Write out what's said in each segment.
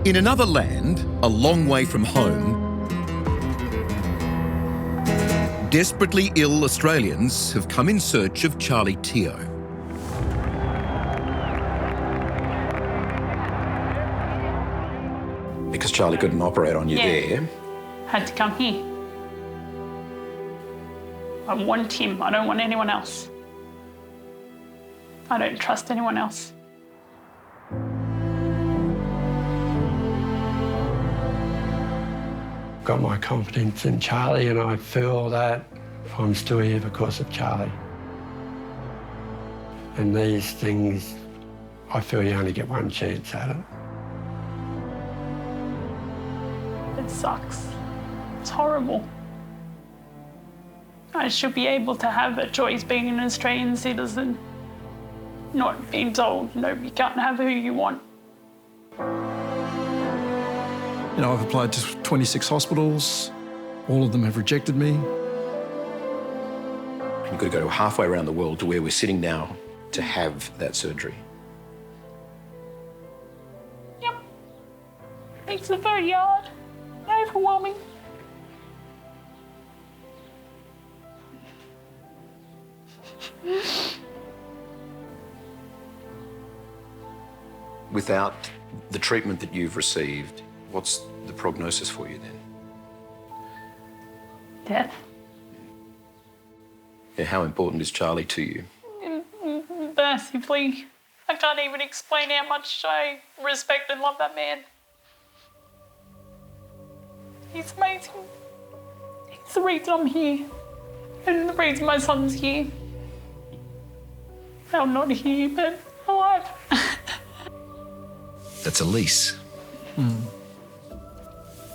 In another land, a long way from home, desperately ill Australians have come in search of Charlie Teo. Because Charlie couldn't operate on you there. Had to come here. I want him. I don't want anyone else. I don't trust anyone else. Got my confidence in Charlie, and I feel that I'm still here because of Charlie. And these things, I feel you only get one chance at it. It sucks. It's horrible. I should be able to have a choice being an Australian citizen, not being told, no, you can't have who you want. You know, I've applied to 26 hospitals. All of them have rejected me. You've got to go halfway around the world to where we're sitting now to have that surgery. Yep. Makes it very hard, overwhelming. Without the treatment that you've received, what's the prognosis for you then? Death. Yeah, how important is Charlie to you? Massively. I can't even explain how much I respect and love that man. He's amazing. He's the reason I'm here. And the reason my son's here. I'm not here, but alive. That's Elise.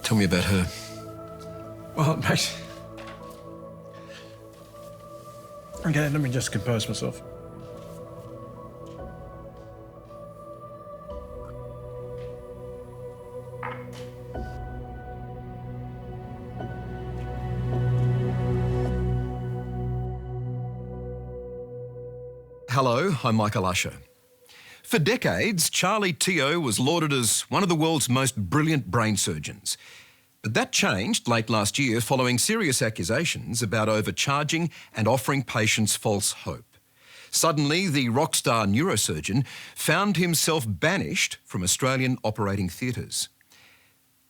Tell me about her. Well, mate. Okay, let me just compose myself. Hello, I'm Michael Usher. For decades, Charlie Teo was lauded as one of the world's most brilliant brain surgeons. But that changed late last year following serious accusations about overcharging and offering patients false hope. Suddenly, the rock star neurosurgeon found himself banished from Australian operating theatres.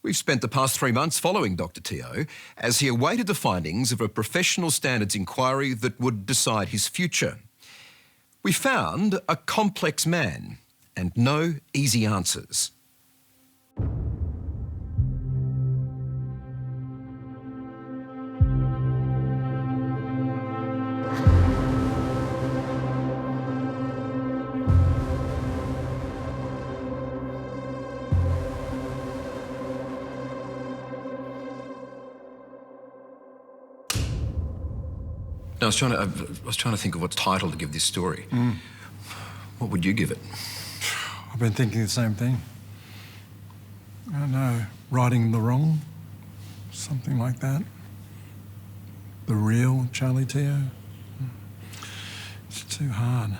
We've spent the past 3 months following Dr Teo as he awaited the findings of a professional standards inquiry that would decide his future. We found a complex man and no easy answers. I was trying to think of what title to give this story. What would you give it? I've been thinking the same thing. I don't know, righting the wrong, something like that. The real Charlie Teo. It's too hard.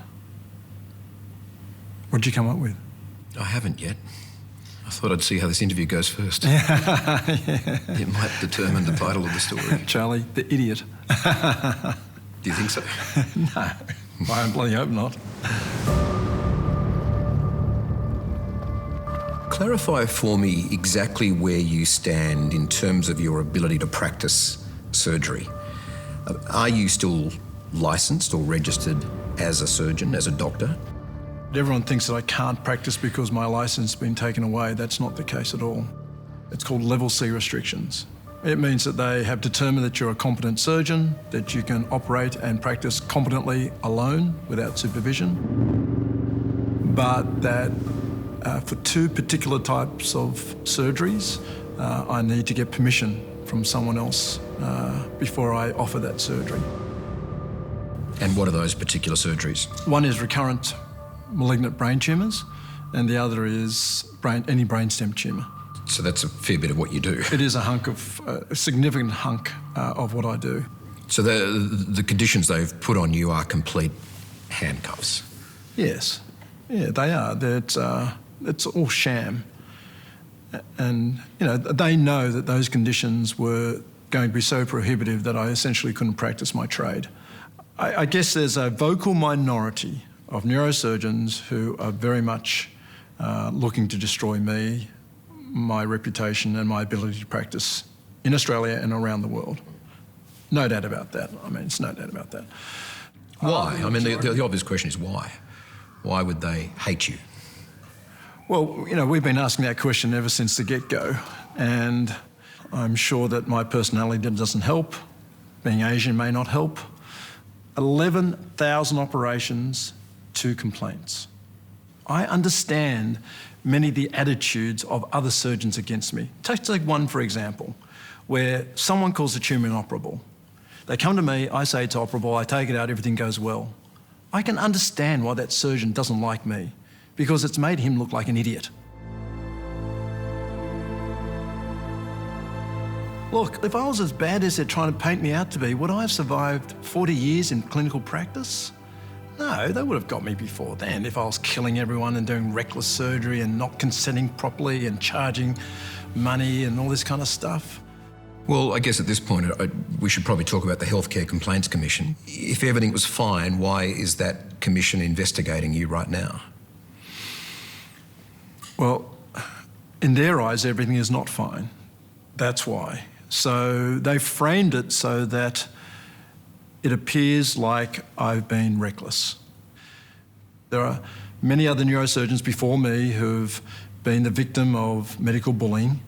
What'd you come up with? I haven't yet. I thought I'd see how this interview goes first. Yeah. It might determine the title of the story. Charlie, the idiot. Do you think so? No, I bloody hope not. Clarify for me exactly where you stand in terms of your ability to practice surgery. Are you still licensed or registered as a surgeon, as a doctor? Everyone thinks that I can't practice because my licence has been taken away. That's not the case at all. It's called level C restrictions. It means that they have determined that you're a competent surgeon, that you can operate and practice competently alone without supervision, but that for 2 particular types of surgeries, I need to get permission from someone else before I offer that surgery. And what are those particular surgeries? One is recurrent malignant brain tumours, and the other is any brainstem tumour. So that's a fair bit of what you do. It is a significant hunk of what I do. So the conditions they've put on you are complete handcuffs? Yes. Yeah, they are. It's all sham. And, you know, they know that those conditions were going to be so prohibitive that I essentially couldn't practice my trade. I guess there's a vocal minority of neurosurgeons who are very much looking to destroy me, my reputation and my ability to practice in Australia and around the world. No doubt about that. I mean, it's no doubt about that. Why? I mean, the obvious question is why? Why would they hate you? Well, you know, we've been asking that question ever since the get-go, and I'm sure that my personality doesn't help. Being Asian may not help. 11,000 operations, 2 complaints. I understand many of the attitudes of other surgeons against me. Take one, for example, where someone calls the tumour inoperable. They come to me, I say it's operable, I take it out, everything goes well. I can understand why that surgeon doesn't like me, because it's made him look like an idiot. Look, if I was as bad as they're trying to paint me out to be, would I have survived 40 years in clinical practice? No, they would have got me before then if I was killing everyone and doing reckless surgery and not consenting properly and charging money and all this kind of stuff. Well, I guess at this point we should probably talk about the Healthcare Complaints Commission. If everything was fine, why is that commission investigating you right now? Well, in their eyes, everything is not fine. That's why. So they framed it so that it appears like I've been reckless. There are many other neurosurgeons before me who've been the victim of medical bullying.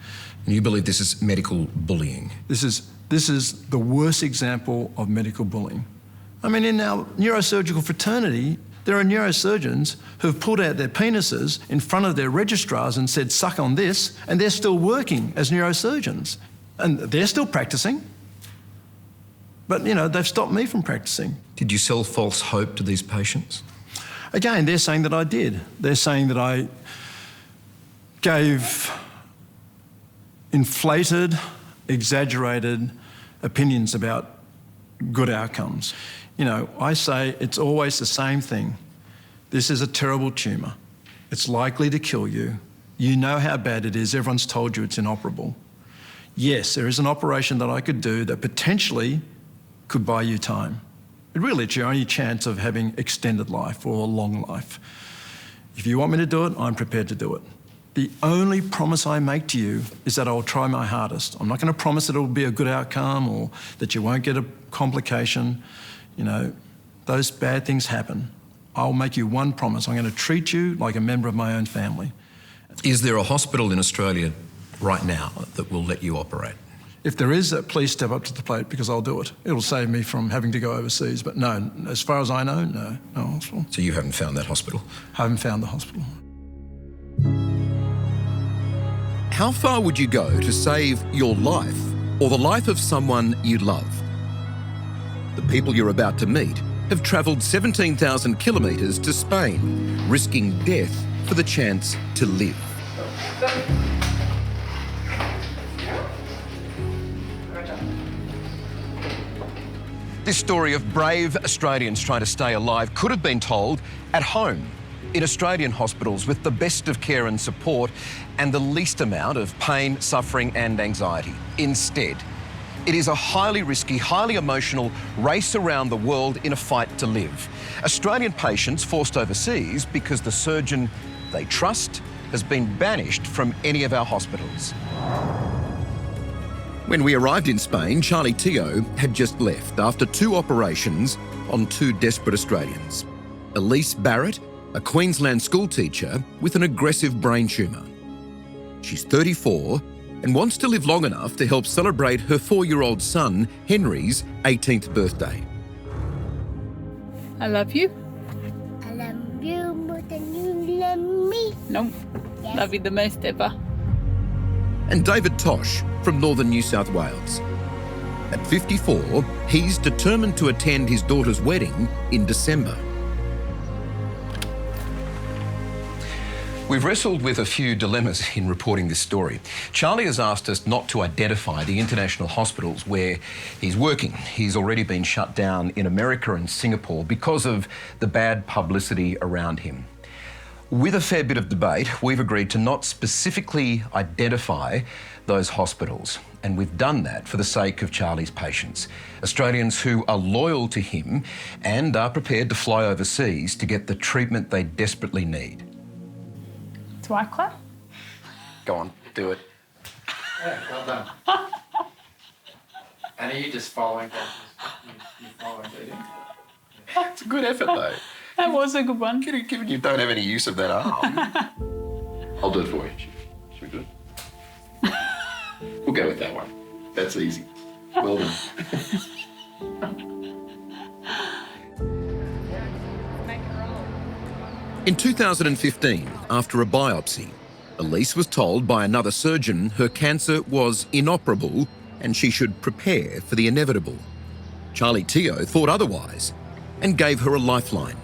And you believe this is medical bullying? This is the worst example of medical bullying. I mean, in our neurosurgical fraternity, there are neurosurgeons who've pulled out their penises in front of their registrars and said, suck on this, and they're still working as neurosurgeons. And they're still practicing. But, you know, they've stopped me from practicing. Did you sell false hope to these patients? Again, they're saying that I did. They're saying that I gave inflated, exaggerated opinions about good outcomes. You know, I say it's always the same thing. This is a terrible tumour. It's likely to kill you. You know how bad it is. Everyone's told you it's inoperable. Yes, there is an operation that I could do that potentially could buy you time. But really, it's your only chance of having extended life or a long life. If you want me to do it, I'm prepared to do it. The only promise I make to you is that I'll try my hardest. I'm not going to promise that it will be a good outcome or that you won't get a complication. You know, those bad things happen. I'll make you one promise. I'm going to treat you like a member of my own family. Is there a hospital in Australia right now that will let you operate? If there is, please step up to the plate because I'll do it. It'll save me from having to go overseas. But no, as far as I know, no hospital. So you haven't found that hospital? Haven't found the hospital. How far would you go to save your life or the life of someone you love? The people you're about to meet have travelled 17,000 kilometres to Spain, risking death for the chance to live. This story of brave Australians trying to stay alive could have been told at home, in Australian hospitals with the best of care and support and the least amount of pain, suffering and anxiety. Instead, it is a highly risky, highly emotional race around the world in a fight to live. Australian patients forced overseas because the surgeon they trust has been banished from any of our hospitals. When we arrived in Spain, Dr Teo had just left after 2 operations on 2 desperate Australians. Elise Barrett, a Queensland schoolteacher with an aggressive brain tumour. She's 34 and wants to live long enough to help celebrate her 4-year-old son, Henry's 18th birthday. I love you. I love you more than you love me. No, Yes. love you the most ever. And David Tosh from northern New South Wales. At 54, he's determined to attend his daughter's wedding in December. We've wrestled with a few dilemmas in reporting this story. Charlie has asked us not to identify the international hospitals where he's working. He's already been shut down in America and Singapore because of the bad publicity around him. With a fair bit of debate, we've agreed to not specifically identify those hospitals. And we've done that for the sake of Charlie's patients, Australians who are loyal to him and are prepared to fly overseas to get the treatment they desperately need. Do I clap? Go on, do it. Yeah, well done. And are you just following? You following leading? It's a good effort, though. That was a good one. Given you don't have any use of that arm. I'll do it for you. Should we do it? We'll go with that one. That's easy. Well done. In 2015, after a biopsy, Elise was told by another surgeon her cancer was inoperable and she should prepare for the inevitable. Charlie Teo thought otherwise and gave her a lifeline.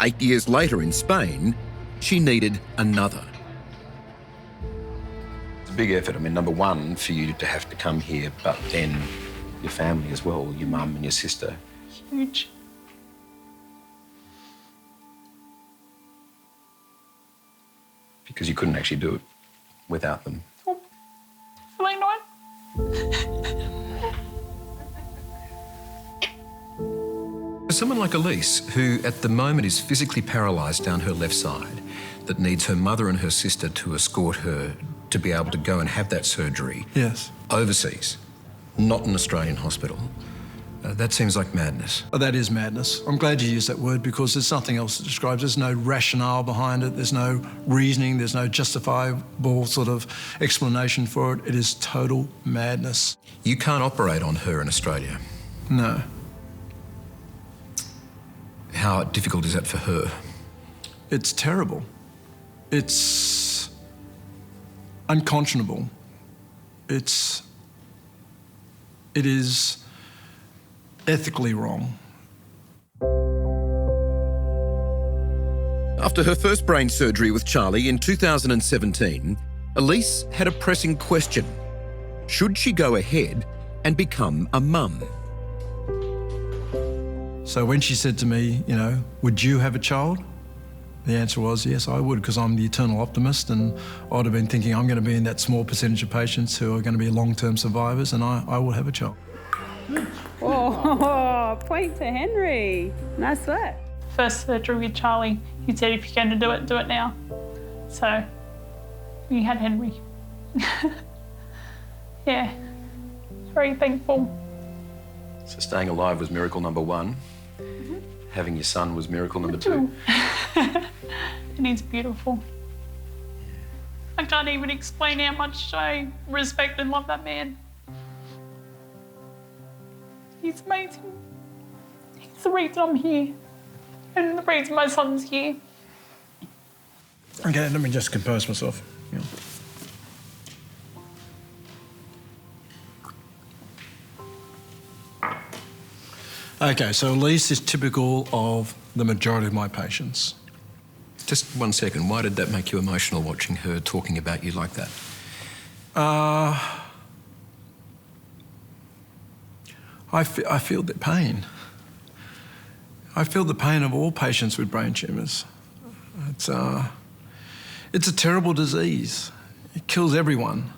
8 years later in Spain, she needed another. It's a big effort. I mean, number one, for you to have to come here, but then your family as well, your mum and your sister. Huge. Because you couldn't actually do it without them. Oh, feeling nice. For someone like Elise, who at the moment is physically paralysed down her left side, that needs her mother and her sister to escort her to be able to go and have that surgery Yes. overseas, not an Australian hospital, that seems like madness. That is madness. I'm glad you used that word because there's nothing else that describes. There's no rationale behind it. There's no reasoning. There's no justifiable sort of explanation for it. It is total madness. You can't operate on her in Australia. No. How difficult is that for her? It's terrible. It's unconscionable. It is ethically wrong. After her first brain surgery with Charlie in 2017, Elise had a pressing question. Should she go ahead and become a mum? So when she said to me, you know, would you have a child? The answer was yes, I would, because I'm the eternal optimist, and I'd have been thinking I'm going to be in that small percentage of patients who are going to be long-term survivors, and I will have a child. Oh, point to Henry. Nice work. First surgery with Charlie, he said if you're going to do it now. So we had Henry. Yeah, very thankful. So staying alive was miracle number one. Having your son was miracle number two. And he's beautiful. I can't even explain how much I respect and love that man. He's amazing. He's the reason I'm here and the reason my son's here. Okay, let me just compose myself. Yeah. Okay, so Elise is typical of the majority of my patients. Just 1 second, why did that make you emotional watching her talking about you like that? I feel the pain. I feel the pain of all patients with brain tumours. It's a terrible disease. It kills everyone.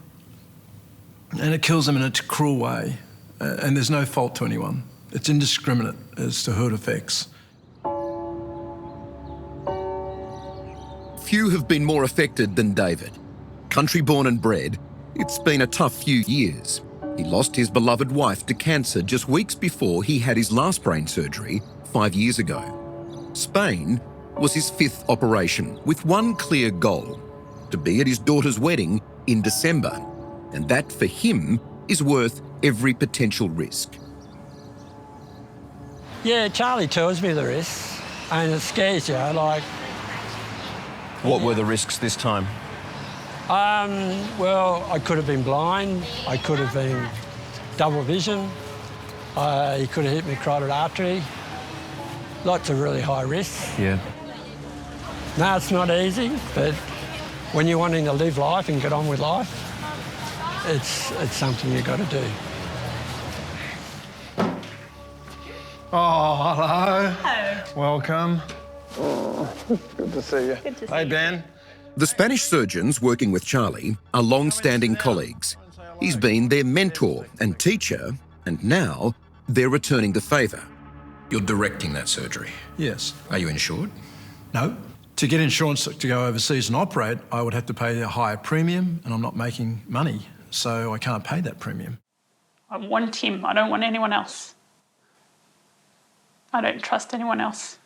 And it kills them in a cruel way. And there's no fault to anyone. It's indiscriminate as to who it affects. Few have been more affected than David. Country born and bred, it's been a tough few years. He lost his beloved wife to cancer just weeks before he had his last brain surgery 5 years ago. Spain was his 5th operation with one clear goal: to be at his daughter's wedding in December. And that, for him, is worth every potential risk. Yeah, Charlie tells me the risks, and it scares you, like... What were the risks this time? Well, I could have been blind, I could have been double vision, he could have hit me carotid artery. Lots of really high risks. Yeah. No, it's not easy, but when you're wanting to live life and get on with life, it's something you've got to do. Oh, hello. Hello. Welcome. Good to see you. Good to see Hey, you. Ben. The Spanish surgeons working with Charlie are long-standing colleagues. He's been their mentor and teacher, and now they're returning the favour. You're directing that surgery. Yes. Are you insured? No. To get insurance to go overseas and operate, I would have to pay a higher premium, and I'm not making money, so I can't pay that premium. I want him. I don't want anyone else. I don't trust anyone else.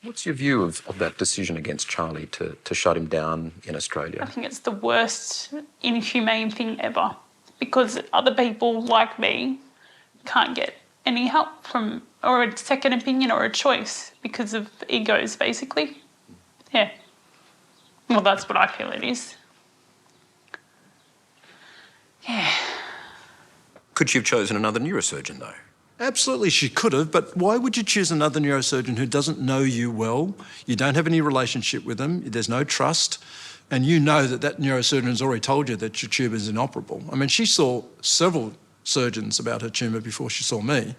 What's your view of that decision against Charlie to shut him down in I Australia? think it's the worst inhumane thing ever, because other people like me can't get any help from, or a second opinion or a choice because of egos, basically. Yeah. Well, that's what I feel it is. Yeah. Could she have chosen another neurosurgeon, though? Absolutely, she could have, but why would you choose another neurosurgeon who doesn't know you well? You don't have any relationship with them, there's no trust, and you know that neurosurgeon has already told you that your tumour is inoperable. I mean, she saw several surgeons about her tumour before she saw me,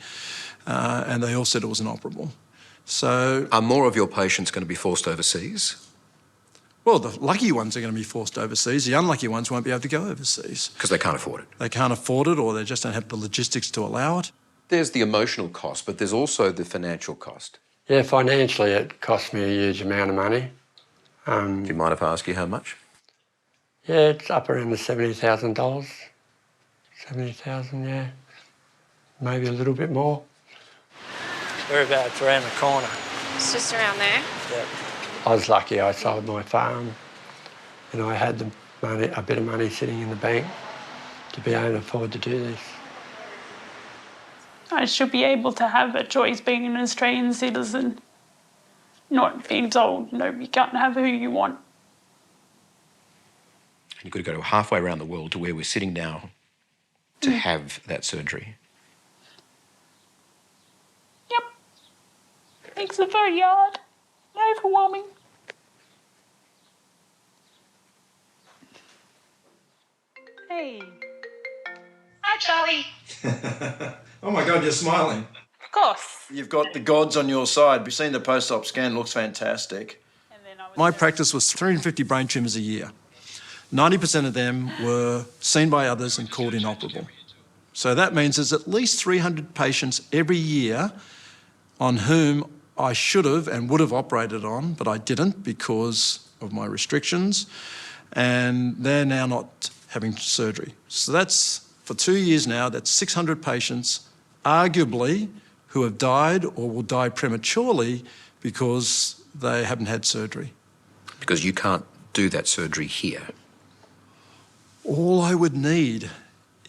and they all said it was inoperable. So, Are more of your patients going to be forced overseas? well, the lucky ones are going to be forced overseas. The unlucky ones won't be able to go overseas. Because they can't afford it. They can't afford it, or they just don't have the logistics to allow it. There's the emotional cost, but there's also the financial cost. Yeah, financially it cost me a huge amount of money. Do you mind if I ask you how much? Yeah, it's up around the $70,000. 70,000, yeah. Maybe a little bit more. Whereabouts around the corner. It's just around there. Yeah. I was lucky I sold my farm and I had the money, a bit of money sitting in the bank to be able to afford to do this. I should be able to have a choice being an Australian citizen, not being told, no, you can't have who you want. And you could go halfway around the world to where we're sitting now to have that surgery. Yep. Makes it very hard, overwhelming. Hey. Hi, Charlie. Oh my God, you're smiling. Of course. You've got the gods on your side. We've seen the post-op scan, looks fantastic. My practice was 350 brain tumours a year. 90% of them were seen by others and called inoperable. So that means there's at least 300 patients every year on whom I should have and would have operated on, but I didn't because of my restrictions, and they're now not having surgery. So that's, for 2 years now, that's 600 patients, arguably, who have died or will die prematurely because they haven't had surgery. Because you can't do that surgery here. All I would need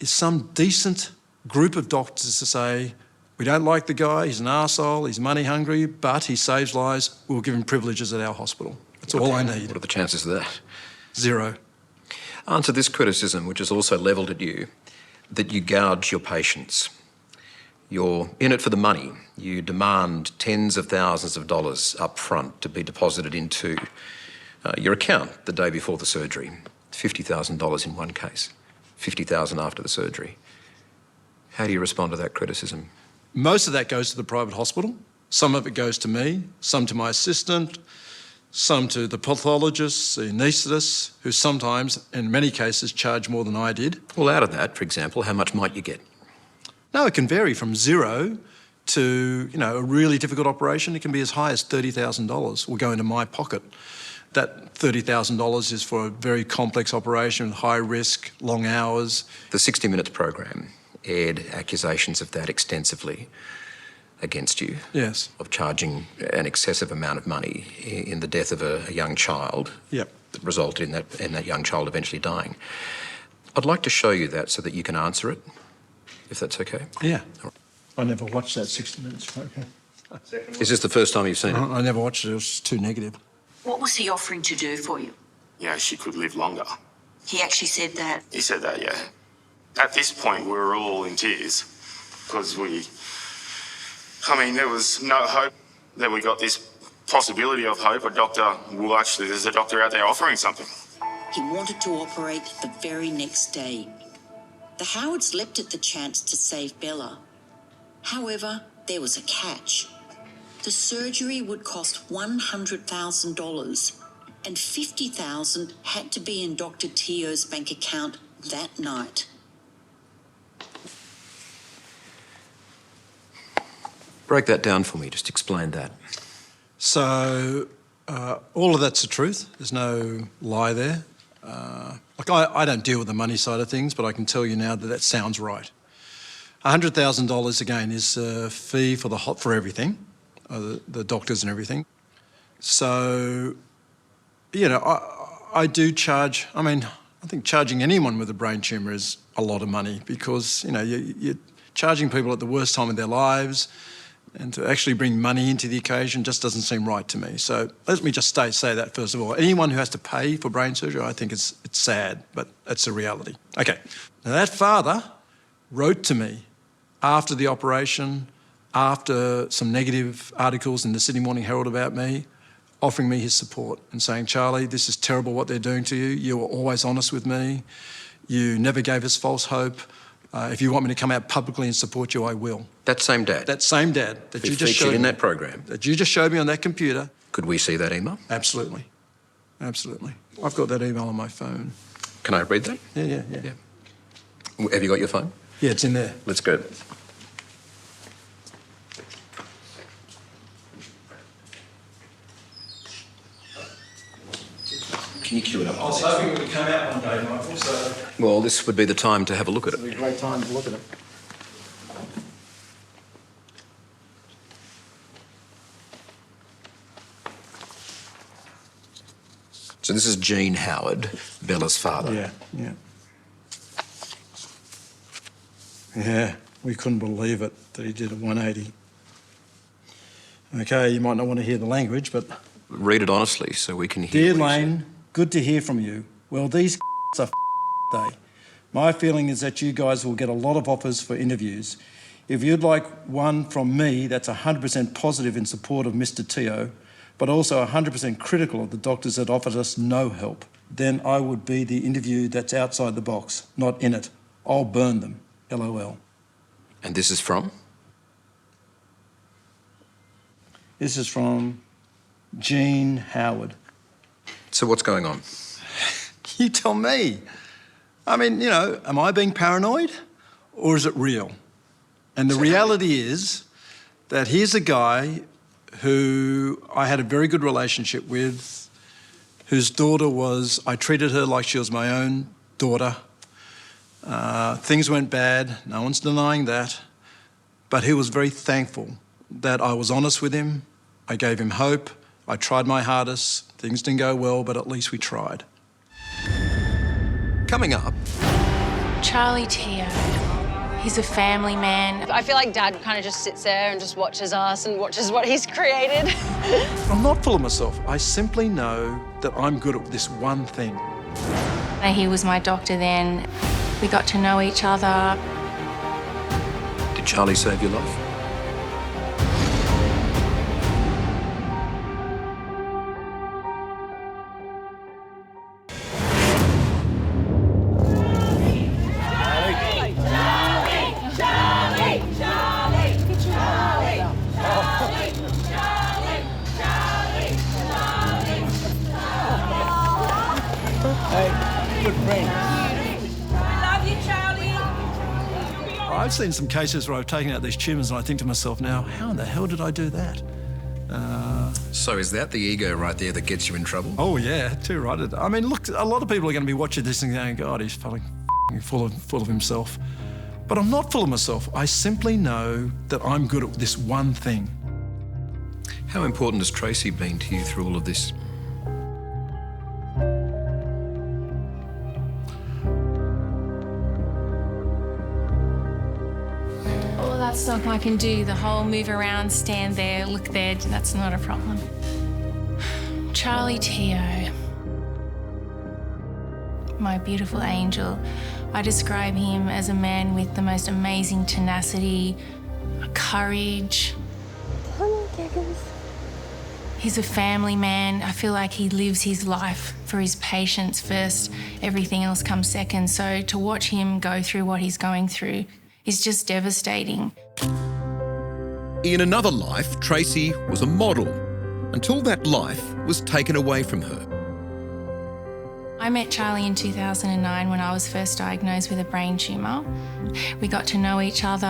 is some decent group of doctors to say, we don't like the guy, he's an arsehole, he's money hungry, but he saves lives, we'll give him privileges at our hospital. That's all I need. What are the chances of that? 0. Answer this criticism, which is also levelled at you, that you gouge your patients. You're in it for the money. You demand tens of thousands of dollars up front to be deposited into your account the day before the surgery. $50,000 in one case, $50,000 after the surgery. How do you respond to that criticism? Most of that goes to the private hospital. Some of it goes to me, some to my assistant, some to the pathologists, the anaesthetists, who sometimes, in many cases, charge more than I did. Well, out of that, for example, how much might you get? No, it can vary from 0 to, a really difficult operation. It can be as high as $30,000 will go into my pocket. That $30,000 is for a very complex operation, high risk, long hours. The 60 Minutes program aired accusations of that extensively against you. Yes. Of charging an excessive amount of money in the death of a young child. Yep. That resulted in that young child eventually dying. I'd like to show you that so that you can answer it, if that's okay. Yeah. I never watched that 60 Minutes program. Is this the first time you've seen it? I never watched it. It was too negative. What was he offering to do for you? Yeah, she could live longer. He actually said that. He said that, yeah. At this point, we were all in tears because there was no hope that we got this possibility of hope. There's a doctor out there offering something. He wanted to operate the very next day. The Howards leapt at the chance to save Bella. However, there was a catch. The surgery would cost $100,000 and $50,000 had to be in Dr Teo's bank account that night. Break that down for me, just explain that. So all of that's the truth. There's no lie there. I don't deal with the money side of things, but I can tell you now that that sounds right. $100,000 again is a fee for everything, the doctors and everything. So, you know, I do charge. I mean, I think charging anyone with a brain tumour is a lot of money because, you know, you're charging people at the worst time of their lives, and to actually bring money into the occasion just doesn't seem right to me. So let me just say that first of all. Anyone who has to pay for brain surgery, I think it's sad, but that's the reality. Okay, now that father wrote to me after the operation, after some negative articles in the Sydney Morning Herald about me, offering me his support and saying, Charlie, this is terrible what they're doing to you. You were always honest with me. You never gave us false hope. If you want me to come out publicly and support you, I will. That same dad? That same dad that who you just showed featured in me, that program? that you just showed me on that computer. Could we see that email? Absolutely. Absolutely. I've got that email on my phone. Can I read that? Yeah. Have you got your phone? Yeah, it's in there. Let's go. Can you cue it up? I was hoping it would come out one day, Michael, so... Well, this would be the time to have a look at it. It'll be a great time to look at it. So this is Gene Howard, Bella's father. Yeah. Yeah, we couldn't believe it that he did a 180. Okay, you might not want to hear the language, but... Read it honestly so we can hear. Dear Lane, good to hear from you. Well, these are day. My feeling is that you guys will get a lot of offers for interviews. If you'd like one from me that's 100% positive in support of Mr Teo, but also 100% critical of the doctors that offered us no help, then I would be the interview that's outside the box, not in it. I'll burn them. LOL. And this is from? This is from Gene Howard. So what's going on? You tell me. I mean, you know, am I being paranoid or is it real? And the reality is that here's a guy who I had a very good relationship with, whose daughter was, I treated her like she was my own daughter. Things went bad, no one's denying that, but he was very thankful that I was honest with him. I gave him hope. I tried my hardest. Things didn't go well, but at least we tried. Coming up. Charlie Teo. He's a family man. I feel like Dad kind of just sits there and just watches us and watches what he's created. I'm not full of myself. I simply know that I'm good at this one thing. He was my doctor then. We got to know each other. Did Charlie save your life? I've seen some cases where I've taken out these tumours and I think to myself now, how in the hell did I do that? So is that the ego right there that gets you in trouble? Oh, yeah, too right. I mean, look, a lot of people are going to be watching this and going, God, he's full of himself. But I'm not full of myself. I simply know that I'm good at this one thing. How important has Tracy been to you through all of this? All that stuff I can do, the whole move around, stand there, look there, that's not a problem. Charlie Teo, my beautiful angel. I describe him as a man with the most amazing tenacity, courage. He's a family man. I feel like he lives his life for his patients first. Everything else comes second. So to watch him go through what he's going through is just devastating. In another life, Tracy was a model until that life was taken away from her. I met Charlie in 2009 when I was first diagnosed with a brain tumour. We got to know each other,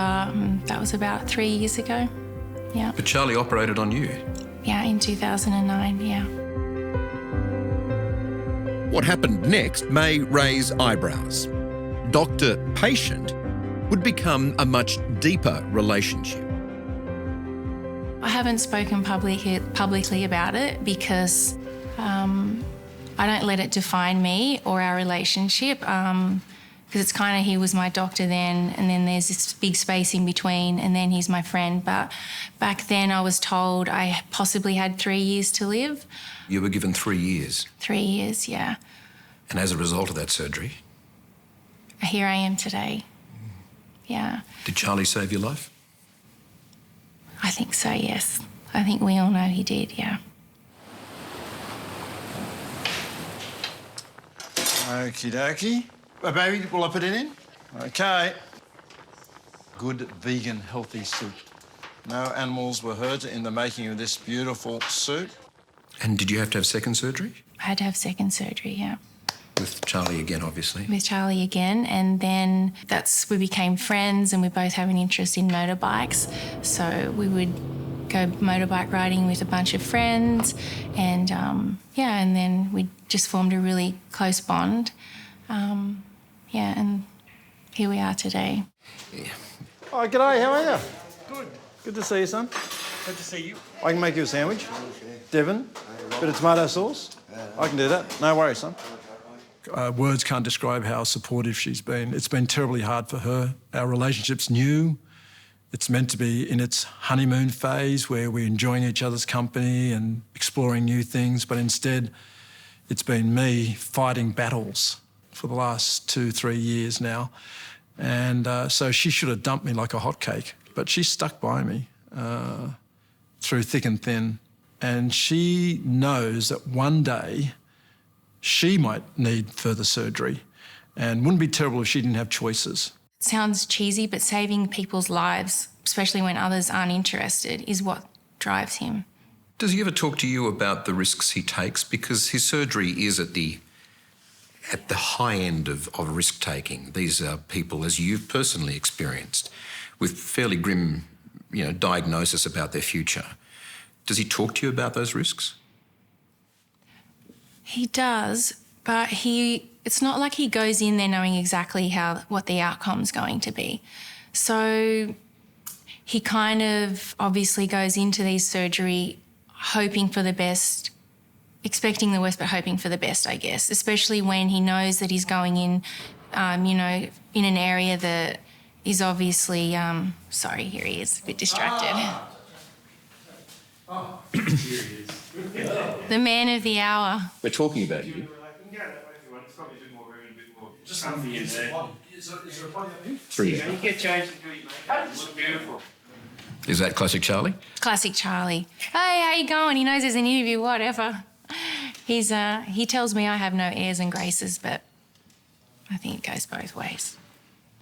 that was about 3 years ago, yeah. But Charlie operated on you. Yeah, in 2009, yeah. What happened next may raise eyebrows. Doctor-patient would become a much deeper relationship. I haven't spoken publicly about it because I don't let it define me or our relationship because it's kind of he was my doctor then and then there's this big space in between and then he's my friend. But back then I was told I possibly had 3 years to live. You were given 3 years? 3 years, yeah. And as a result of that surgery? Here I am today, yeah. Did Charlie save your life? I think so, yes. I think we all know he did, yeah. Okie dokie. Baby, will I put it in? Okay. Good vegan healthy soup. No animals were hurt in the making of this beautiful soup. And did you have to have second surgery? I had to have second surgery, yeah. With Charlie again, obviously. With Charlie again, and then we became friends and we both have an interest in motorbikes. So we would go motorbike riding with a bunch of friends and, and then we just formed a really close bond. And here we are today. Yeah. Oh, g'day, how are you? Good. Good to see you, son. Good to see you. I can make you a sandwich. Devon, bit of tomato sauce. I can do that. No worries, son. Words can't describe how supportive she's been. It's been terribly hard for her. Our relationship's new. It's meant to be in its honeymoon phase where we're enjoying each other's company and exploring new things, but instead it's been me fighting battles for the last 2-3 years now. And so she should have dumped me like a hotcake, but she stuck by me through thick and thin. And she knows that one day she might need further surgery and wouldn't be terrible if she didn't have choices. It sounds cheesy, but saving people's lives, especially when others aren't interested, is what drives him. Does he ever talk to you about the risks he takes? Because his surgery is at the high end of risk-taking. These are people, as you've personally experienced, with fairly grim, diagnosis about their future. Does he talk to you about those risks? He does, but it's not like he goes in there knowing exactly what the outcome's going to be. So he kind of obviously goes into these surgery hoping for the best, expecting the worst but hoping for the best, I guess, especially when he knows that he's going in, in an area that is obviously... sorry, here he is, a bit distracted. Oh, here he is. The man of the hour. We're talking about you. Just comfy in there. Is there a body up here? 3 You get changed and do your makeup. You look beautiful. Is that classic Charlie? Classic Charlie. Hey, how you going? He knows there's an interview, whatever. He tells me I have no airs and graces, but I think it goes both ways.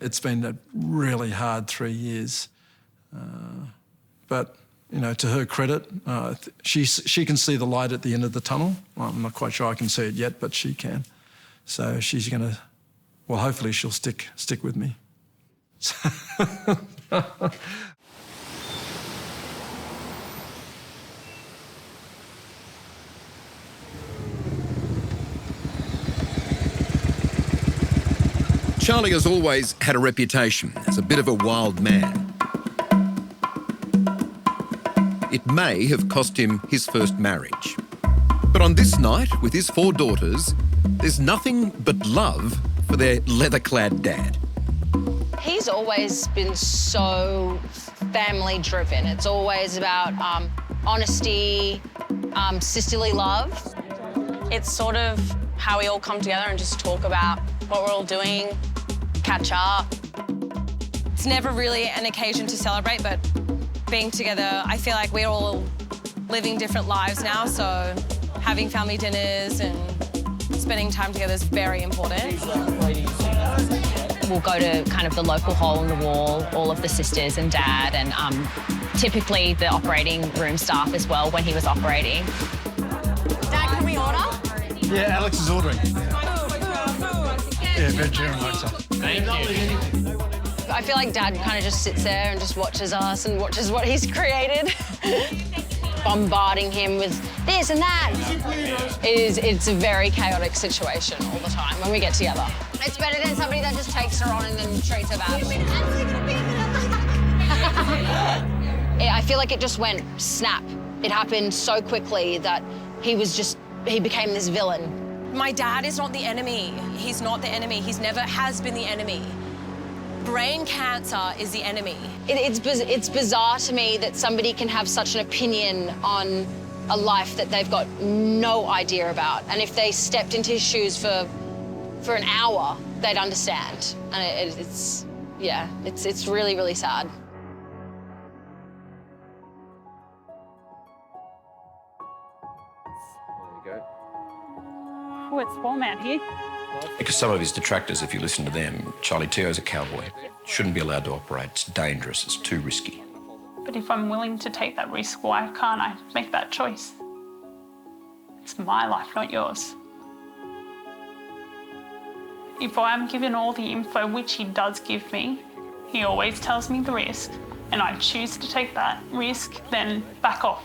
It's been a really hard 3 years. But, to her credit, she can see the light at the end of the tunnel. Well, I'm not quite sure I can see it yet, but she can. So she's going to, well, hopefully she'll stick with me. Charlie has always had a reputation as a bit of a wild man. It may have cost him his first marriage. But on this night, with his 4 daughters, there's nothing but love for their leather-clad dad. He's always been so family-driven. It's always about honesty, sisterly love. It's sort of how we all come together and just talk about what we're all doing, catch up. It's never really an occasion to celebrate, but being together, I feel like we're all living different lives now, so having family dinners and spending time together is very important. We'll go to kind of the local hole in the wall, all of the sisters and Dad, and typically the operating room staff as well when he was operating. Dad, can we order? Yeah, Alex is ordering. Yeah, vegetarian like that. Thank you. I feel like Dad kind of just sits there and just watches us and watches what he's created. Bombarding him with this and that. It's a very chaotic situation all the time when we get together. It's better than somebody that just takes her on and then treats her badly. I feel like it just went snap. It happened so quickly that he became this villain. My dad is not the enemy. He's not the enemy. He's never has been the enemy. Brain cancer is the enemy. It's bizarre to me that somebody can have such an opinion on a life that they've got no idea about. And if they stepped into his shoes for an hour, they'd understand. And it's really, really sad. There you go. Oh, it's warm out here. Because some of his detractors, if you listen to them, Charlie Teo's a cowboy. Shouldn't be allowed to operate. It's dangerous. It's too risky. But if I'm willing to take that risk, why can't I make that choice? It's my life, not yours. If I'm given all the info, which he does give me, he always tells me the risk, and I choose to take that risk, then back off.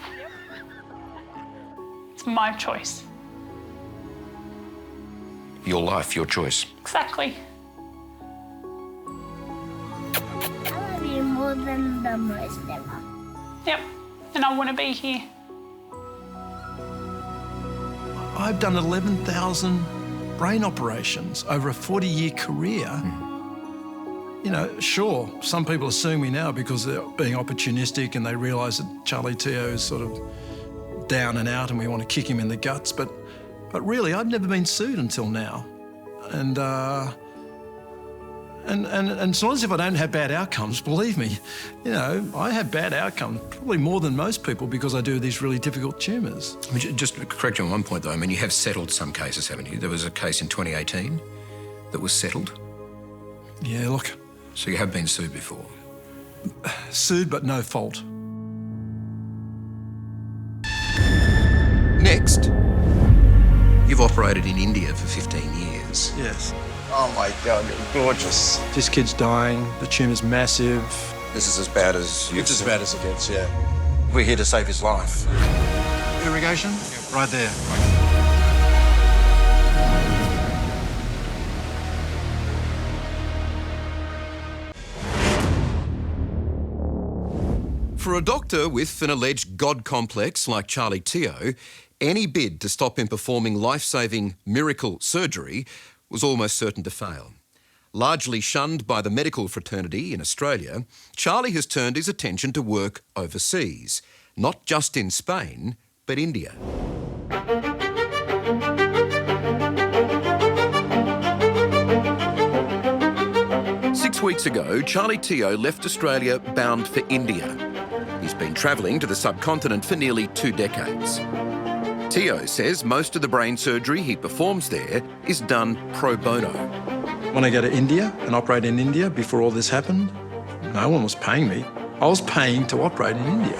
It's my choice. Your life, your choice. Exactly. I love you more than the most ever. Yep, and I want to be here. I've done 11,000 brain operations over a 40-year career. You know, sure, some people are suing me now because they're being opportunistic and they realise that Charlie Teo is sort of down and out and we want to kick him in the guts, but really, I've never been sued until now. And it's not as if I don't have bad outcomes, believe me. You know, I have bad outcomes, probably more than most people because I do these really difficult tumours. I mean, just to correct you on one point, though, I mean, you have settled some cases, haven't you? There was a case in 2018 that was settled. Yeah, look. So you have been sued before? Sued, but no fault. Next, you've operated in India for 15 years. Yes. Oh my God, you're gorgeous. This kid's dying, the tumour's massive. This is as bad as it's as bad as it gets, yeah. We're here to save his life. Irrigation? Right there. For a doctor with an alleged God complex like Charlie Teo, any bid to stop him performing life-saving miracle surgery was almost certain to fail. Largely shunned by the medical fraternity in Australia, Charlie has turned his attention to work overseas, not just in Spain, but India. Six weeks ago, Charlie Teo left Australia bound for India. He's been travelling to the subcontinent for nearly 2 decades. Teo says most of the brain surgery he performs there is done pro bono. When I go to India and operate in India before all this happened, no one was paying me. I was paying to operate in India.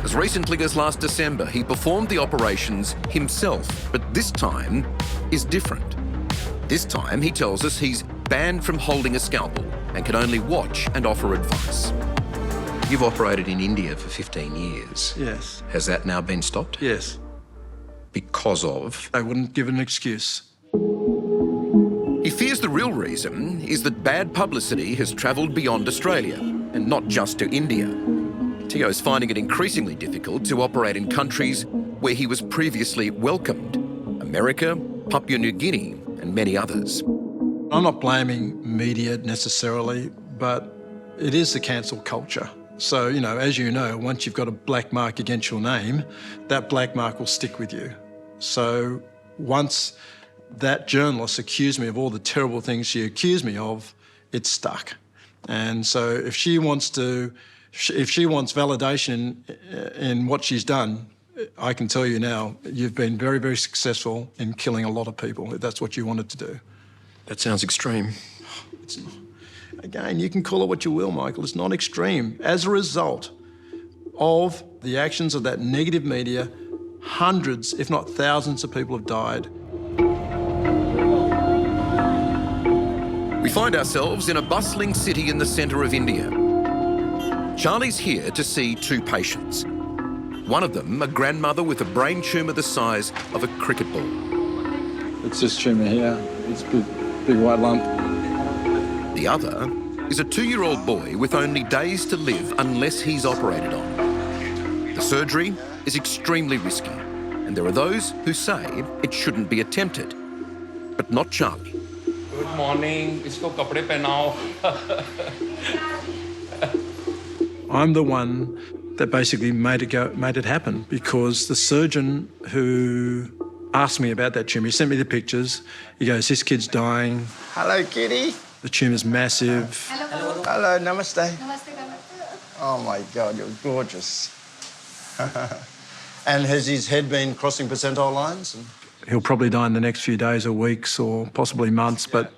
As recently as last December, he performed the operations himself, but this time is different. This time, he tells us he's banned from holding a scalpel and can only watch and offer advice. You've operated in India for 15 years. Yes. Has that now been stopped? Yes. Because of? They wouldn't give an excuse. He fears the real reason is that bad publicity has travelled beyond Australia, and not just to India. Teo's finding it increasingly difficult to operate in countries where he was previously welcomed. America, Papua New Guinea, and many others. I'm not blaming media necessarily, but it is the cancel culture. So, you know, as you know, once you've got a black mark against your name, that black mark will stick with you. So once that journalist accused me of all the terrible things she accused me of, it stuck. And so if she wants validation in what she's done, I can tell you now, you've been very, very successful in killing a lot of people, if that's what you wanted to do. That sounds extreme. It's not. Again, you can call it what you will, Michael. It's not extreme. As a result of the actions of that negative media, hundreds, if not thousands of people have died. We find ourselves in a bustling city in the centre of India. Charlie's here to see two patients. One of them, a grandmother with a brain tumour the size of a cricket ball. It's this tumour here. It's a big white lump. The other is a 2-year-old boy with only days to live unless he's operated on. The surgery is extremely risky, and there are those who say it shouldn't be attempted. But not Charlie. Good morning. Isko kapde pehnao. I'm the one that basically made it happen, because the surgeon who asked me about that tumour, he sent me the pictures. He goes, "This kid's dying. Hello, kitty. The tumour's massive." Hello. Hello, namaste. Oh, my God, you're gorgeous. And has his head been crossing percentile lines? He'll probably die in the next few days or weeks or possibly months, but,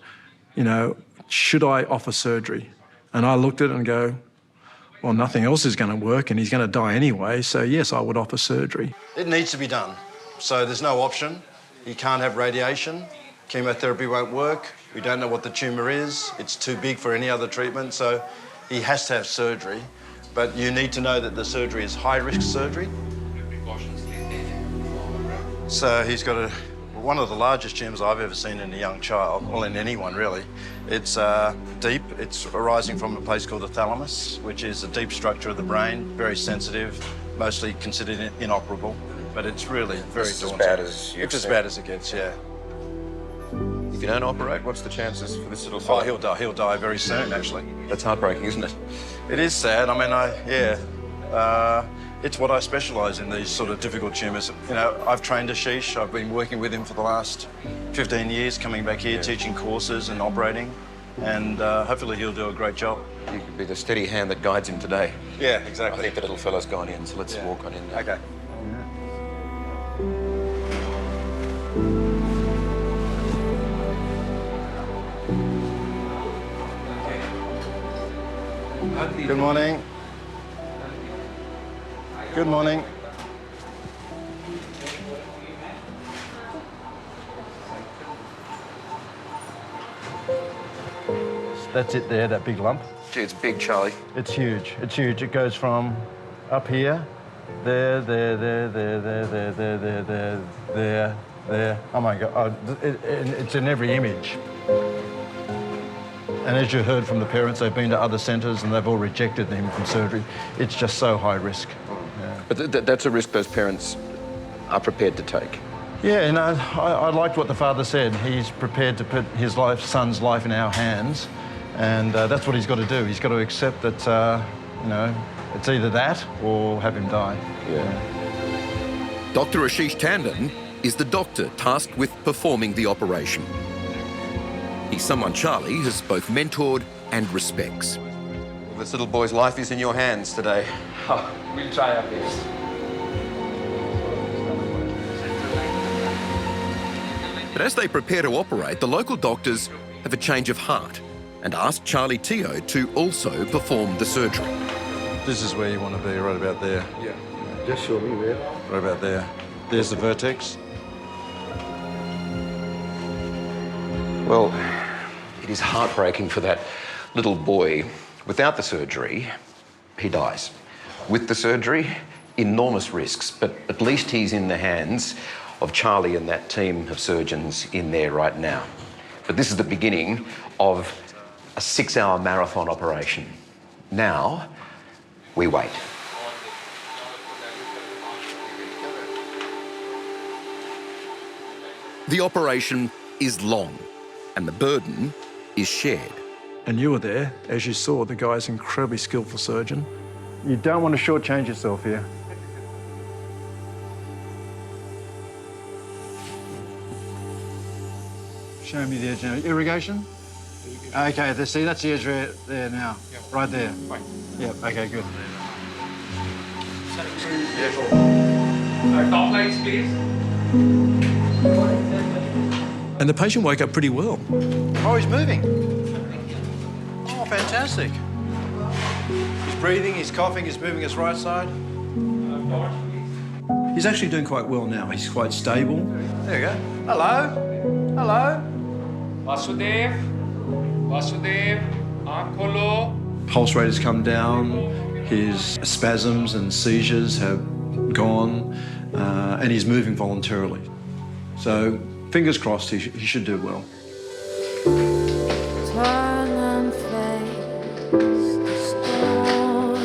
you know, should I offer surgery? And I looked at it and go, well, nothing else is going to work and he's going to die anyway, so yes, I would offer surgery. It needs to be done. So there's no option. He can't have radiation. Chemotherapy won't work. We don't know what the tumour is. It's too big for any other treatment, so he has to have surgery. But you need to know that the surgery is high-risk surgery. So he's got one of the largest tumours I've ever seen in a young child, well, in anyone really. It's deep. It's arising from a place called the thalamus, which is a deep structure of the brain, very sensitive, mostly considered inoperable. But it's really very daunting. As bad as you It's as bad as it gets, yeah. If you don't operate, what's the chances for this little fellow? Oh, he'll die. He'll die very soon, actually. That's heartbreaking, isn't it? It is sad. I mean, it's what I specialise in, these sort of difficult tumours. You know, I've trained Ashish. I've been working with him for the last 15 years, coming back here, teaching courses and operating, and hopefully he'll do a great job. You could be the steady hand that guides him today. Yeah, exactly. I think the little fellow's gone in, so let's walk on in now. Okay. Good morning. Good morning. That's it there, that big lump. Gee, it's big, Charlie. It's huge. It's huge. It goes from up here, there. Oh, my God. It's in every image. And as you heard from the parents, they've been to other centres and they've all rejected him from surgery. It's just so high risk. Yeah. But that's a risk those parents are prepared to take. Yeah, and I liked what the father said. He's prepared to put his son's life in our hands, and that's what he's got to do. He's got to accept that, you know, it's either that or have him die. Yeah. Dr. Ashish Tandon is the doctor tasked with performing the operation. He's someone Charlie has both mentored and respects. Well, this little boy's life is in your hands today. Oh, we'll try our best. But as they prepare to operate, the local doctors have a change of heart and ask Dr Teo to also perform the surgery. This is where you want to be, right about there. Yeah. Just show me where. Right about there. There's the vertex. Well, it is heartbreaking for that little boy. Without the surgery, he dies. With the surgery, enormous risks, but at least he's in the hands of Charlie and that team of surgeons in there right now. But this is the beginning of a 6-hour marathon operation. Now, we wait. The operation is long, and the burden is shared. And you were there, as you saw, the guy's an incredibly skillful surgeon. You don't want to shortchange yourself here. Show me the edge now. Irrigation? Okay, see, that's the edge there now. Yep. Right there. Right. Yep, okay, good. Top lights, please. And the patient woke up pretty well. Oh, he's moving. Oh, fantastic. He's breathing, he's coughing, he's moving his right side. He's actually doing quite well now. He's quite stable. There you go. Hello. Hello. Vasudev. Vasudev. Aankh kholo. Pulse rate has come down. His spasms and seizures have gone, and he's moving voluntarily. So, fingers crossed, he should do well. Turn and face the storm.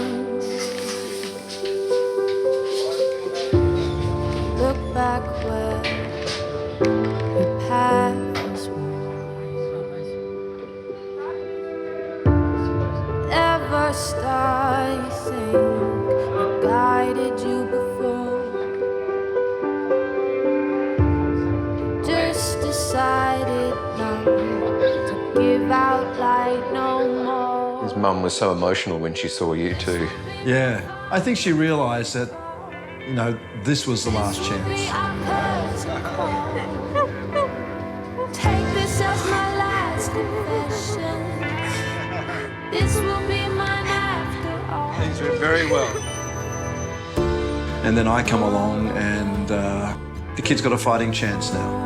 Look back where your path was worn. Ever star you think guided you before? Just decided not to give out light no more. His mum was so emotional when she saw you too. Yeah, I think she realised that, you know, this was the last chance. Take this as my last confession. This will be mine after all. Things went very well. And then I come along and the kid's got a fighting chance now.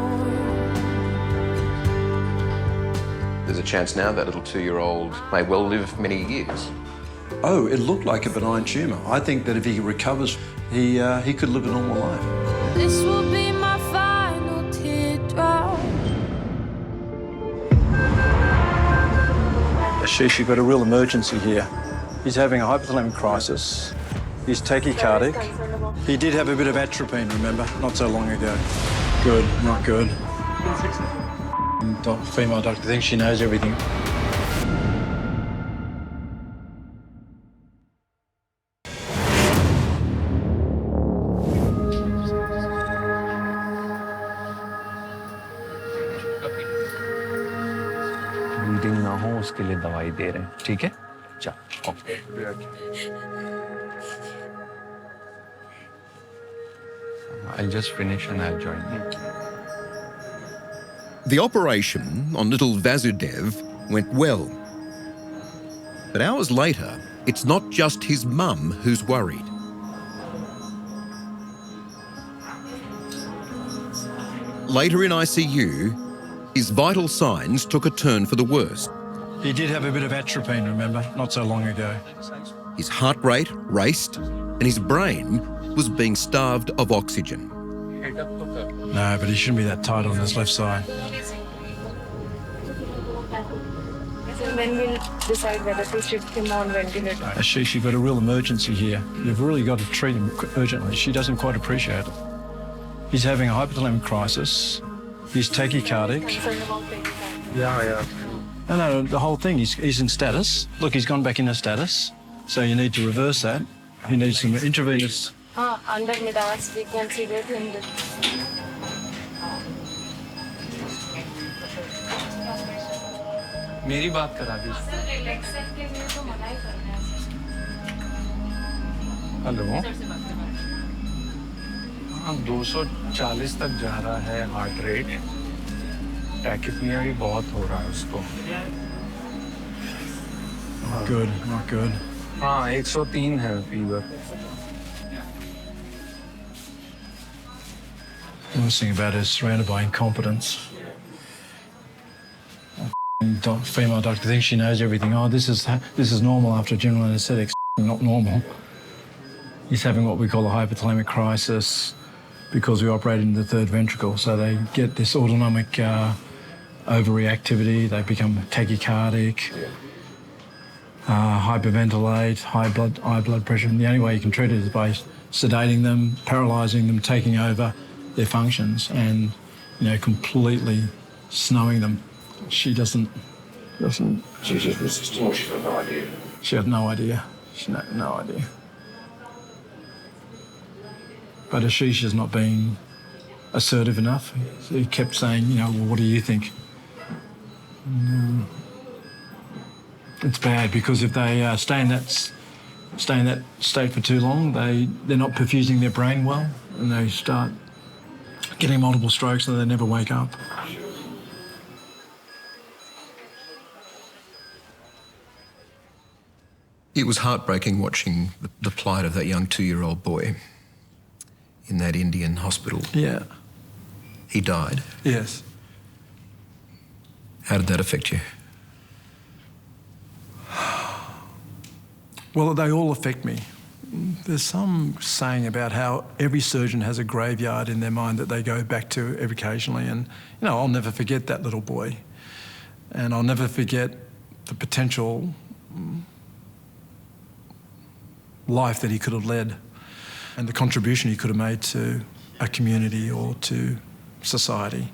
There's a chance now that little 2-year-old may well live many years. Oh, it looked like a benign tumour. I think that if he recovers, he could live a normal life. This will be my final teardrop. Ashish, you've got a real emergency here. He's having a hypothalamic crisis. He's tachycardic. He did have a bit of atropine, remember, not so long ago. Good, not good. Female doctor thinks she knows everything. Bleeding ना हो उसके लिए दवाई दे रहे हैं, ठीक है? चल, okay. I'll just finish and I'll join you. The operation on little Vasudev went well. But hours later, it's not just his mum who's worried. Later in ICU, his vital signs took a turn for the worse. He did have a bit of atropine, remember, not so long ago. His heart rate raced and his brain was being starved of oxygen. No, but he shouldn't be that tight on his left side. When we'll decide whether to shift him on ventilator. Ashish, you've got a real emergency here. You've really got to treat him urgently. She doesn't quite appreciate it. He's having a hypothalamic crisis. He's tachycardic. Yeah. No, the whole thing, he's in status. Look, he's gone back into status. So you need to reverse that. He needs some intravenous. Under midas, we consider him the... मेरी बात करा दी। Hello. हाँ, 240 तक जा रहा है heart rate. Tachypnoea भी बहुत हो रहा है उसको। Good, not good. हाँ, 103 है fever. The worst thing about it is surrounded by incompetence. Female doctor thinks she knows everything. Oh, this is normal after general anaesthetic. Not normal. He's having what we call a hypothalamic crisis because we operate in the third ventricle. So they get this autonomic overreactivity. They become tachycardic, hyperventilate, high blood pressure. And the only way you can treat it is by sedating them, paralysing them, taking over their functions, and completely snowing them. She doesn't. She just resisting. She had no idea. She had no idea. She had no idea. But Ashish has not been assertive enough. He kept saying, well, what do you think? No. It's bad because if they stay in that state for too long, they're not perfusing their brain well, and they start getting multiple strokes and they never wake up. It was heartbreaking watching the plight of that young 2-year-old boy in that Indian hospital. Yeah. He died. Yes. How did that affect you? Well, they all affect me. There's some saying about how every surgeon has a graveyard in their mind that they go back to occasionally, and, you know, I'll never forget that little boy. And I'll never forget the potential life that he could have led and the contribution he could have made to a community or to society.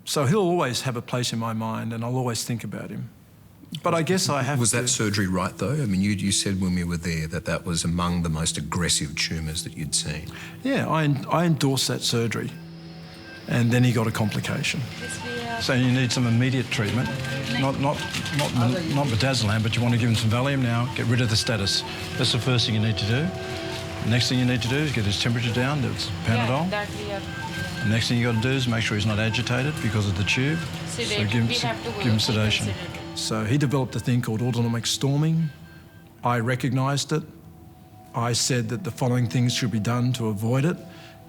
So he'll always have a place in my mind, and I'll always think about him. But I guess I have Was to... that surgery right, though? I mean, you said when we were there that that was among the most aggressive tumours that you'd seen. Yeah, I endorsed that surgery, and then he got a complication. So you need some immediate treatment, not midazolam, but you want to give him some Valium now, get rid of the status. That's the first thing you need to do. The next thing you need to do is get his temperature down, that's Panadol. The next thing you got to do is make sure he's not agitated because of the tube. So give him sedation. So he developed a thing called autonomic storming. I recognised it. I said that the following things should be done to avoid it,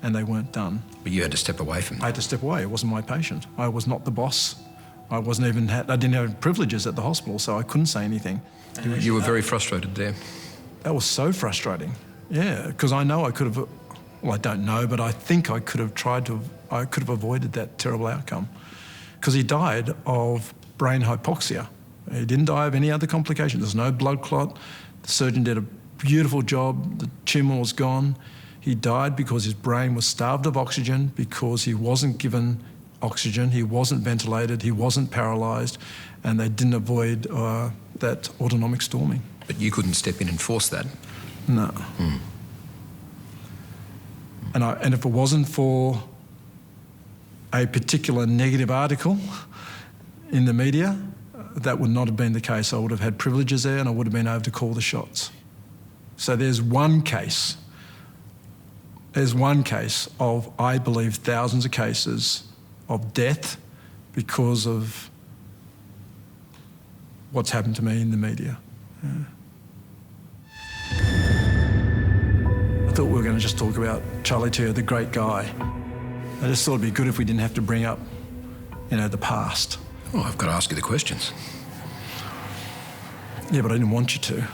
and they weren't done. But you had to step away from them. I had to step away. It wasn't my patient. I was not the boss. I didn't have privileges at the hospital, so I couldn't say anything. You were very frustrated there. That was so frustrating. Yeah, because I know I could have, well, I don't know, but I think I could have avoided that terrible outcome. Because he died of brain hypoxia. He didn't die of any other complication. There's no blood clot. The surgeon did a beautiful job. The tumour was gone. He died because his brain was starved of oxygen, because he wasn't given oxygen, he wasn't ventilated, he wasn't paralysed, and they didn't avoid that autonomic storming. But you couldn't step in and force that? No. And if it wasn't for a particular negative article in the media, that would not have been the case. I would have had privileges there and I would have been able to call the shots. So there's one case of, I believe, thousands of cases of death because of what's happened to me in the media. Yeah. I thought we were going to just talk about Charlie Teo, the great guy. I just thought it'd be good if we didn't have to bring up, you know, the past. Oh, I've got to ask you the questions. Yeah, but I didn't want you to.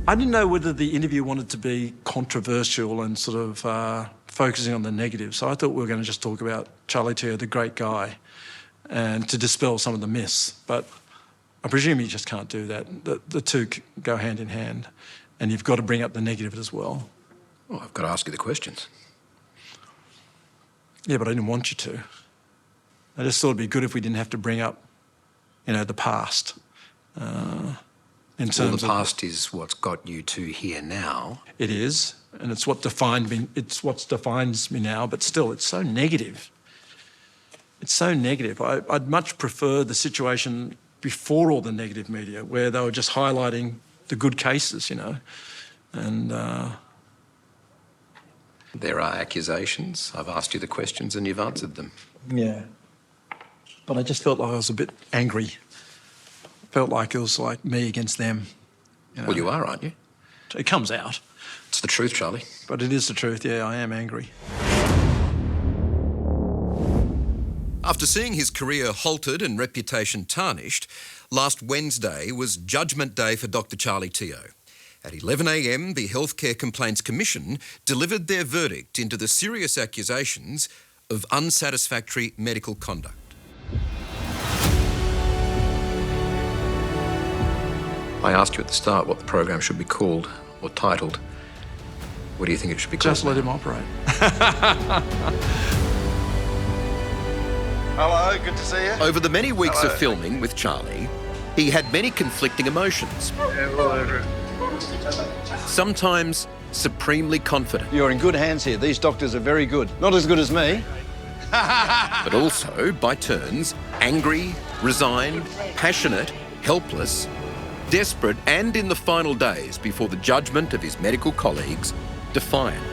I didn't know whether the interview wanted to be controversial and sort of focusing on the negative, so I thought we were going to just talk about Charlie Teo, the great guy, and to dispel some of the myths. But I presume you just can't do that. The two go hand in hand, and you've got to bring up the negative as well. Oh, I've got to ask you the questions. Yeah, but I didn't want you to. I just thought it'd be good if we didn't have to bring up, you know, the past. In terms of the past is what's got you to here now. It is, and it's what defined me. It's what defines me now. But still, it's so negative. It's so negative. I'd much prefer the situation before all the negative media, where they were just highlighting the good cases, you know, and. There are accusations. I've asked you the questions and you've answered them. Yeah. But I just felt like I was a bit angry. Felt like it was like me against them. You know? Well, you are, aren't you? It comes out. It's the truth, Charlie. But it is the truth, yeah, I am angry. After seeing his career halted and reputation tarnished, last Wednesday was Judgment Day for Dr Charlie Teo. At 11 a.m, the Healthcare Complaints Commission delivered their verdict into the serious accusations of unsatisfactory medical conduct. I asked you at the start what the program should be called or titled. What do you think it should be called? Just let him operate. Hello, good to see you. Over the many weeks of filming with Charlie, he had many conflicting emotions. Yeah, all over it. Sometimes supremely confident. You're in good hands here. These doctors are very good. Not as good as me. But also, by turns, angry Resigned, passionate, helpless, desperate, and in the final days before the judgment of his medical colleagues, defiant.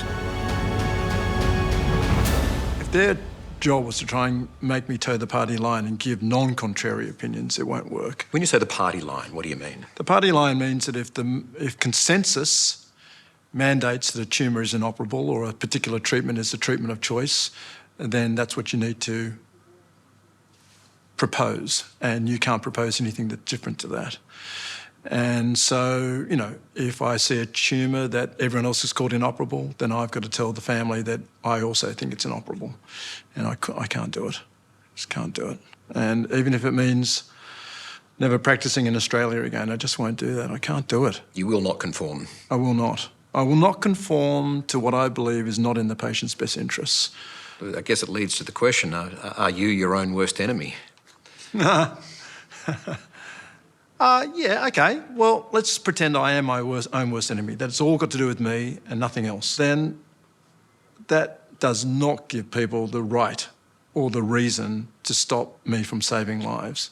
If their job was to try and make me toe the party line and give non-contrary opinions, it won't work. When you say the party line, what do you mean? The party line means that if consensus mandates that a tumour is inoperable or a particular treatment is the treatment of choice, then that's what you need to propose, and you can't propose anything that's different to that. And so, you know, if I see a tumour that everyone else has called inoperable, then I've got to tell the family that I also think it's inoperable. And I can't do it. Just can't do it. And even if it means never practising in Australia again, I just won't do that. I can't do it. You will not conform? I will not. I will not conform to what I believe is not in the patient's best interests. I guess it leads to the question, are you your own worst enemy? Yeah, okay. Well, let's pretend I am my own worst enemy, that it's all got to do with me and nothing else. Then that does not give people the right or the reason to stop me from saving lives.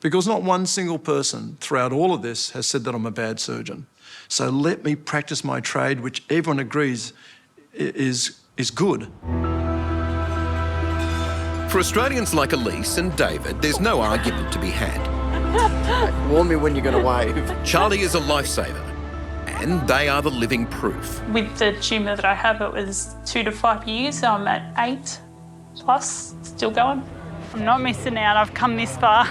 Because not one single person throughout all of this has said that I'm a bad surgeon. So let me practice my trade, which everyone agrees is good. For Australians like Elise and David, there's no argument to be had. Warn me when you're going to wave. Charlie is a lifesaver, and they are the living proof. With the tumour that I have, it was 2 to 5 years. I'm at 8 plus, still going. I'm not missing out. I've come this far.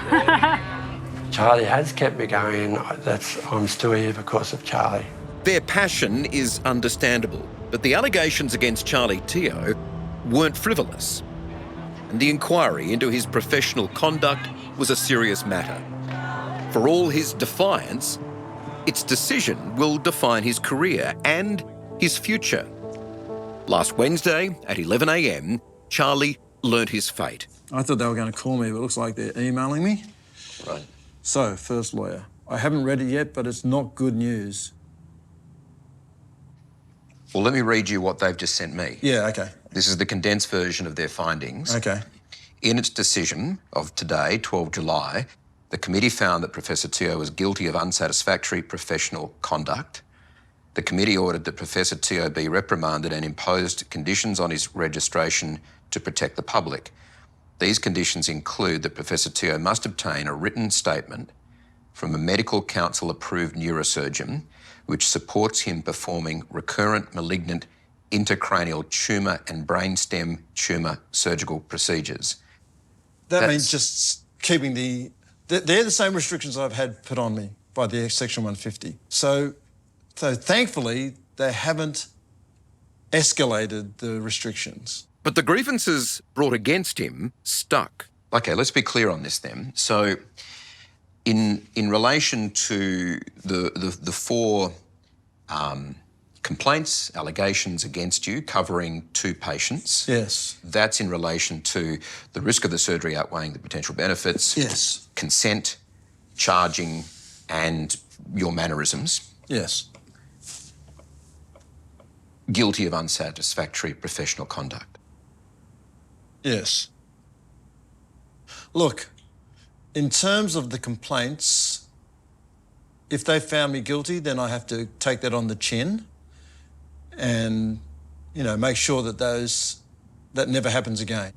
Charlie has kept me going. I'm still here because of Charlie. Their passion is understandable, but the allegations against Charlie Teo weren't frivolous. And the inquiry into his professional conduct was a serious matter. For all his defiance, its decision will define his career and his future. Last Wednesday at 11 a.m, Charlie learnt his fate. I thought they were going to call me, but it looks like they're emailing me. Right. So, first lawyer. I haven't read it yet, but it's not good news. Well, let me read you what they've just sent me. Yeah, okay. This is the condensed version of their findings. Okay. In its decision of today, 12 July, the committee found that Professor Teo was guilty of unsatisfactory professional conduct. The committee ordered that Professor Teo be reprimanded and imposed conditions on his registration to protect the public. These conditions include that Professor Teo must obtain a written statement from a medical council-approved neurosurgeon which supports him performing recurrent malignant intracranial tumour and brainstem tumour surgical procedures. That means just keeping they're the same restrictions I've had put on me by the Section 150. So thankfully, they haven't escalated the restrictions. But the grievances brought against him stuck. OK, let's be clear on this then. So in relation to the four complaints, allegations against you covering 2 patients. Yes. That's in relation to the risk of the surgery outweighing the potential benefits. Yes. Consent, charging, and your mannerisms. Yes. Guilty of unsatisfactory professional conduct. Yes. Look, in terms of the complaints, if they found me guilty, then I have to take that on the chin and, you know, make sure that that never happens again.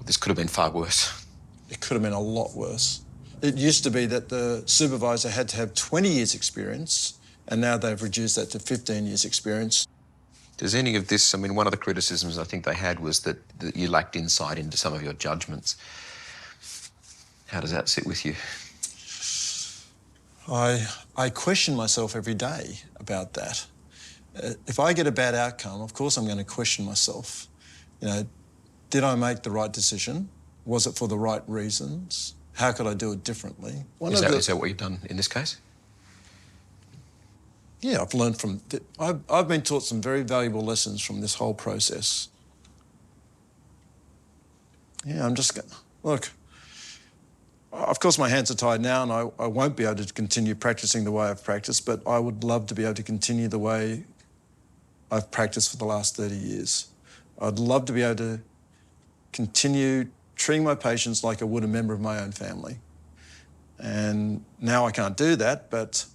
This could have been far worse. It could have been a lot worse. It used to be that the supervisor had to have 20 years' experience, and now they've reduced that to 15 years' experience. Does any of this, I mean, one of the criticisms I think they had was that you lacked insight into some of your judgments. How does that sit with you? I question myself every day about that. If I get a bad outcome, of course I'm going to question myself. You know, did I make the right decision? Was it for the right reasons? How could I do it differently? Is that what you've done in this case? Yeah, I've learned from... I've been taught some very valuable lessons from this whole process. Yeah, I'm just... Look, of course my hands are tied now and I won't be able to continue practising the way I've practised, but I would love to be able to continue the way I've practised for the last 30 years. I'd love to be able to continue treating my patients like I would a member of my own family. And now I can't do that, but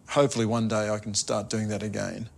hopefully one day I can start doing that again.